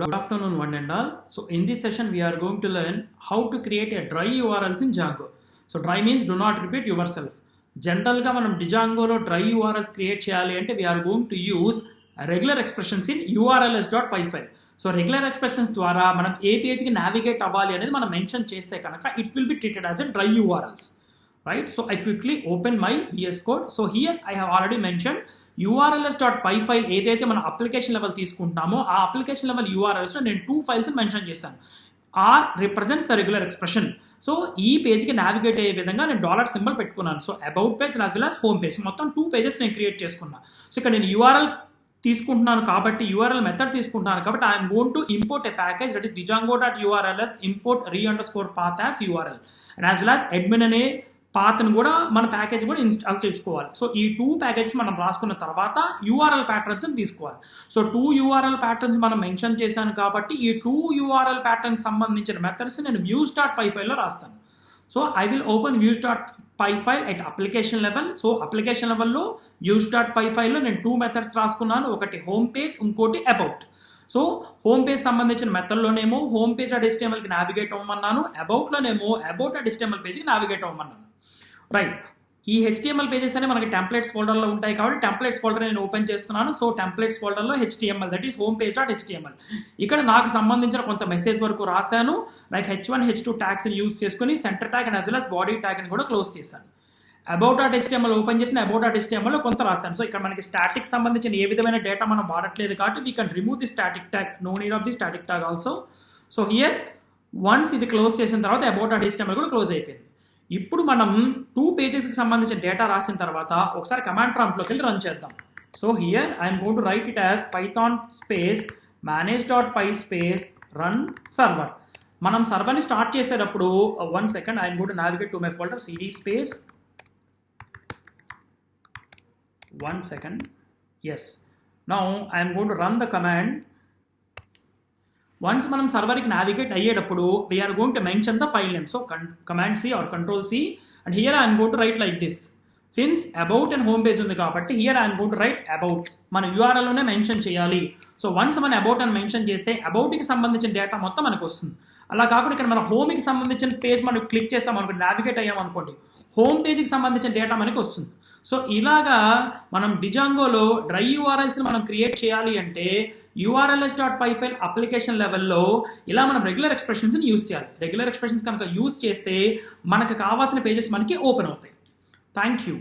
Good afternoon, one and all. So in this session, we are going to learn how to create a dry URLs in Django. So dry means do not repeat yourself. General ga manam Django lo dry URLs create cheyali ante we are going to use regular expressions in urls.py file. So regular expressions ద్వారా మనం ఏ page కి navigate అవ్వాలి అనేది మనం mention చేస్తే కనుక it will be treated as a dry URLs. Right? So I quickly open my VS Code. So here I have already mentioned urls.py file ఏదైతే మనం అప్లికేషన్ లెవెల్ తీసుకుంటున్నామో ఆ అప్లికేషన్ లెవెల్ URLs లో నేను 2 ఫైల్స్ మెన్షన్ చేశాను. R represents the regular expression. So ఈ పేజ్కి navigate అయ్యే విధంగా నేను డాలర్ సింబల్ పెట్టుకున్నాను. So about page as well as home page మొత్తం 2 పేజెస్ నేను క్రియేట్ చేసుకున్నాను. సో ఇక్కడ నేను URL తీసుకుంటున్నాను కాబట్టి URL మెథడ్ తీసుకుంటున్నాను కాబట్టి I'm going to import a package that is django.urls import re_path as URL and as well as admin అనే పాత్ను కూడా మన ప్యాకేజ్ కూడా ఇన్స్టాల్ చేసుకోవాలి. సో ఈ 2 ప్యాకేజెస్ మనం రాసుకున్న తర్వాత URL ప్యాటర్న్స్ తీసుకోవాలి. సో 2 URL ప్యాటర్న్స్ మనం మెన్షన్ చేశాను కాబట్టి ఈ 2 URL ప్యాటర్న్స్ సంబంధించిన మెథడ్స్ నేను views.py ఫైల్లో రాస్తాను. So I will open views.py file at application level. So application లెవెల్లో views.py ఫైల్లో నేను 2 మెథడ్స్ రాసుకున్నాను. ఒకటి హోమ్ పేజ్, ఇంకోటి అబౌట్. సో హోమ్ పేజ్ సంబంధించిన మెథడ్లోనేమో హోమ్ పేజ్ HTMLకి నావిగేట్ అవ్వమన్నాను, అబౌట్లోనేమో అబౌట్ HTML పేజ్కి నావిగేట్ అవ్వమన్నాను. రైట్, ఈ HTML పేజెస్ అనే మనకి టెంప్లెట్స్ ఫోల్డర్లో ఉంటాయి కాబట్టి టెంప్లెట్స్ ఫోల్డర్ నేను ఓపెన్ చేస్తున్నాను. సో టెంప్లెట్స్ ఫోల్డర్లో HTML దట్ ఈస్ హోమ్ పేజ్.html. ఇక్కడ నాకు సంబంధించిన కొంత మెసేజ్ వరకు రాశాను. లైక్ H1 H2 ట్యాగ్స్ని యూజ్ చేసుకుని center tag and as well as body ట్యాగ్ని కూడా క్లోజ్ చేశాను. అబౌట్.html ఓపెన్ చేసిన అబౌట్.html కొంత రాశాను. సో ఇక్కడ మనకి స్టాటిక్ సంబంధించిన ఏ విధమైన డేటా మనం వాడట్లేదు కాబట్టి we can remove the static tag, no need of the static tag also. So here once ఇది క్లోజ్ చేసిన తర్వాత అబౌట్.html కూడా క్లోజ్ అయిపోయింది. ఇప్పుడు మనం 2 పేజెస్కి సంబంధించిన డేటా రాసిన తర్వాత ఒకసారి కమాండ్ ప్రాంప్ట్లోకి వెళ్ళి రన్ చేద్దాం. So here I'm going to right it as Python space manage.py space run server. మనం సర్వర్ని స్టార్ట్ చేసేటప్పుడు 1 second I'm going to navigate to my folder cd space 1 second. Yes. Now I am going to run the command. Once మనం సర్వర్కి navigate అయ్యేటప్పుడు we are going to mention the file name. So command C or control C and here I am going to write like this. Since about and home page ఉంది కాబట్టి here I am going to write about. మన URL లోనే mention చేయాలి. So once మనం about అని mention చేస్తే అబౌట్కి సంబంధించిన data మొత్తం మనకు వస్తుంది. అలా కాకుండా ఇక్కడ మన హోమ్కి సంబంధించిన పేజ్ మనం క్లిక్ చేస్తాం అనుకోండి, నావిగేట్ అయ్యాం అనుకోండి, హోమ్ పేజ్కి సంబంధించిన డేటా మనకి వస్తుంది. సో ఇలాగా మనం డిజాంగోలో డ్రై URLస్ని మనం క్రియేట్ చేయాలి అంటే urls.py ఫైల్ అప్లికేషన్ లెవెల్లో ఇలా మనం రెగ్యులర్ ఎక్స్ప్రెషన్స్ని యూజ్ చేయాలి. రెగ్యులర్ ఎక్స్ప్రెషన్స్ కనుక యూజ్ చేస్తే మనకు కావాల్సిన పేజెస్ మనకి ఓపెన్ అవుతాయి. Thank you.